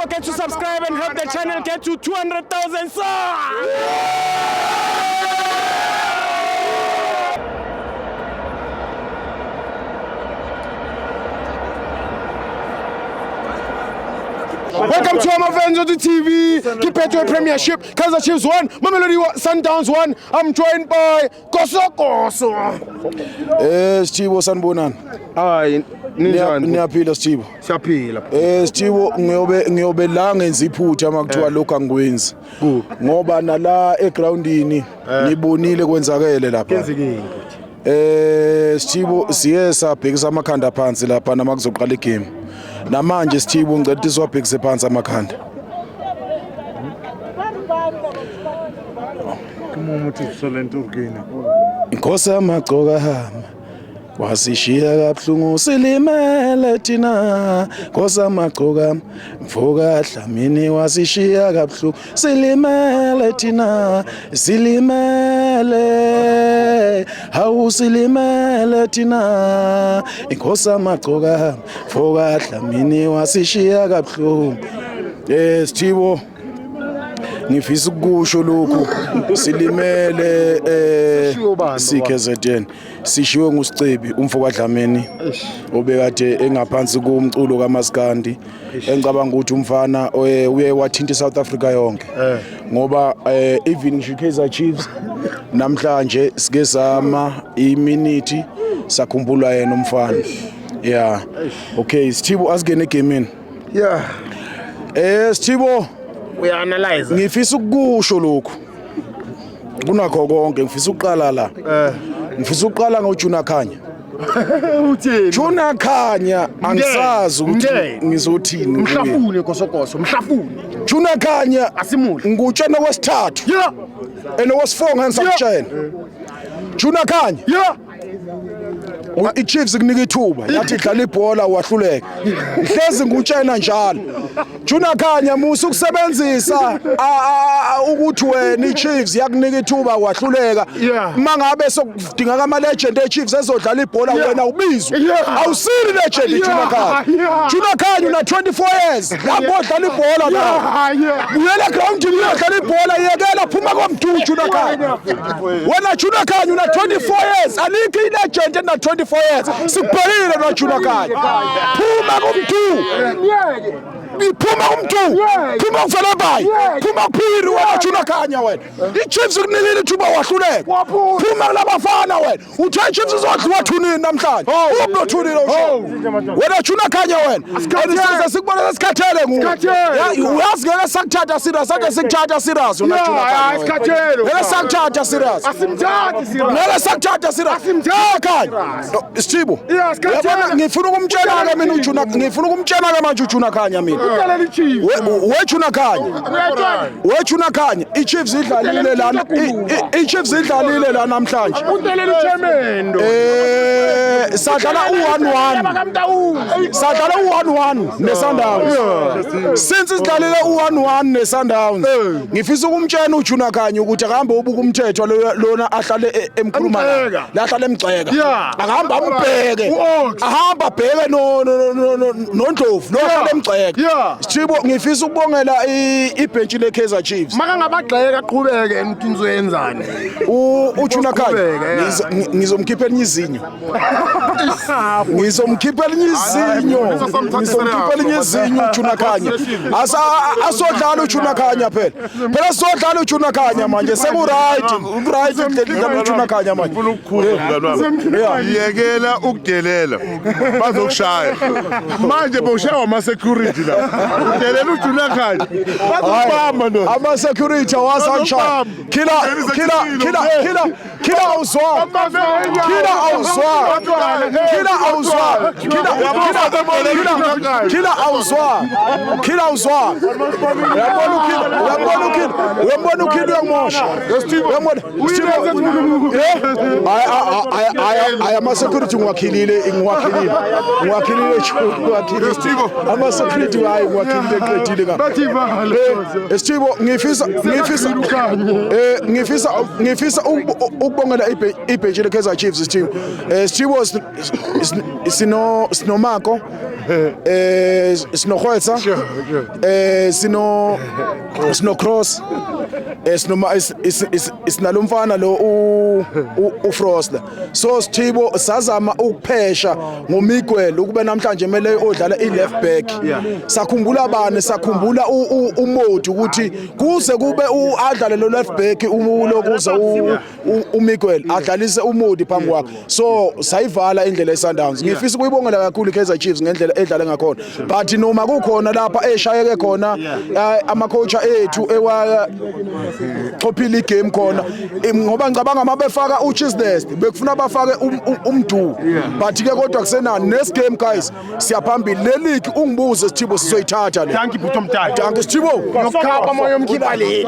forget to subscribe and help the channel get to 200,000 subs. Welcome to our fans on the TV. Keep it to a Premiership. Kaizer Chiefs 1, Mamelodi Sundowns 1. I'm joined by Koso. Stibo sanibonani. Hayi, ninjani? Niyaphila Stibo. Siyaphila. Stibo ngiyobe la ngenza iphutha makuthiwa lokho angikwenzi. Ngoba nala egroundini ngibonile kwenzakele lapha. Kenzekeni? Stibo siye sabhekisa amakhanda phansi lapha namakuzoqala igame. Namanje Stibo ngicela ukuthi siwabhekise phansi amakhanda. Umuthi usolento ukina. Inkosi amagcoka hama. Wasishiya kabuhlungu silimele thina. Inkosi amagcoka mvuka dlamini wasishiya kabuhlungu silimele thina. Silimele hawu silimele thina. Inkosi amagcoka mvuka dlamini wasishiya kabuhlungu. Stibo ngifisa ukusho lokhu silimele CKZN sishiwe nguSicebi umfoka Dlamini obekade engaphansi komculo kaMaskandi engicabanga ukuthi umfana uye wathinta iSouth Africa yonke ngoba even ngisho Kaizer Chiefs namhlanje sike sama iminute sakhumbula yena umfana yeah okay Stibo asingene egameni Yeah. Stibo We analyze. ngifisa ukusho lokhu kunakho konke ngifisa uqala la ngifisa uqala ngoJuna Khanya Uthini? Juna Khanya angisazi ukuthi ngizothini Mhlafune Kosokoso, mhlafune. Juna Khanya Asimuhle. ngutshena wesithathu Yeah. wes4 ngisakutshena Juna Khanya Yeah. iChiefs kunika ithuba yathi dlala ibhola wahluleka ihlezi ngutshena njalo Juna Khanya musu ukusebenzisa ukuthi wena iChiefs yakunika ithuba wahluleka mangabe sokudingeka ama legend eChiefs ezodlala ibhola wena ubizwe awusili legend Juna Khanya Juna Khanya una 24 years lapho dlala ibhola la uyela ground uyadlala ibhola yekela phuma komdu Juna Khanya wena Juna Khanya una 24 years alikho ilegend ena 24 years sibhalile no Juna Khanya phuma komdu iphuma umntu phuma uvela bayi phuma kuphiri wena Juna Khanya wena iChiefs kunikile ithuba wahluleka phuma labafana wena uthi iChiefs izodliwa thunini namhlanje ubnothunile usho wena Juna Khanya wena enisize sikubona sesikhathele nguwe uyazi ngeke sakuthatha serious ake sikuthatha serious wena Juna Khanya Isikhathelo. ngeke sakuthatha serious Asimthathi sira. ngeke sakuthatha serious Khanya Stibo yabona ngifuna ukumtshela ke mina uJuna ngifuna ukumtshela ke manje uJuna Khanya mina Uthele iChiefs. Juna Khanya Juna Khanya iChiefs idlalile lana iChiefs idlalile la namhlanje Uthele iChemendo. sadlala u1-1 sadlala u1-1 neSundowns since sidlalile u1-1 neSundowns ngifisa ukumtshela uJuna Khanya ukuthi akahambe ubuka umthetho lona ahlale emkhuluma la ahlale emgceka akahambe ambheke ahamba bheke noNdlovu lo ahlale emgceka Stibo ngifisa ukubongela ibhenchi leKaizer Chiefs Maka ngabagxeka aqhubeke emthinzo yenzani. uJuna Khanya ngizomkhipha elinye izinyo ngizomkhipha elinye izinyo uJuna Khanya asodlala uJuna Khanya phela sodlala uJuna Khanya manje seku right indlela uJuna Khanya manje Yekela ukudelela bazokushaya manje bowushaya ama security la udelela uJuna Khanya bazobamba no ama security wasancha kila awuzwa uyambona ukhili uyangimosha ama security ngiwakhilile ama security hayi ngiwakhilile eqedile ka Stibo ngifisa ukubongela ibhenchi leKaizer Chiefs Stibo Stibo sinomako sino Khwetsa sino Cross sinalomfana lo u Frostler. So Sithibo sazama ukuphesha ngoMiguel ukube namhlanje kumele odlala i-left back. Sakhumbula bani, sakhumbula uModi ukuthi kuze kube adlale lo left back lokuza uMiguel adlalise uModi phambi kwakhe. So sayivala indlela eSundowns. Ngifisa ukuyibongela kakhulu iKaizer Chiefs ngendlela edlala ngakhona. But noma kukhona lapha eshayeke khona ama coach ethu chophile igame khona ngoba ngicabanga mabefaka uChisnest bekufuna bafake umdu. But ke kodwa kusenani next game guys siyaphambili le league ungibuze Sithibo sizoyithatha le. Thank you Bhuti Mthatha. Thank you Sithibo. Nokukhapha moya umkhipha le.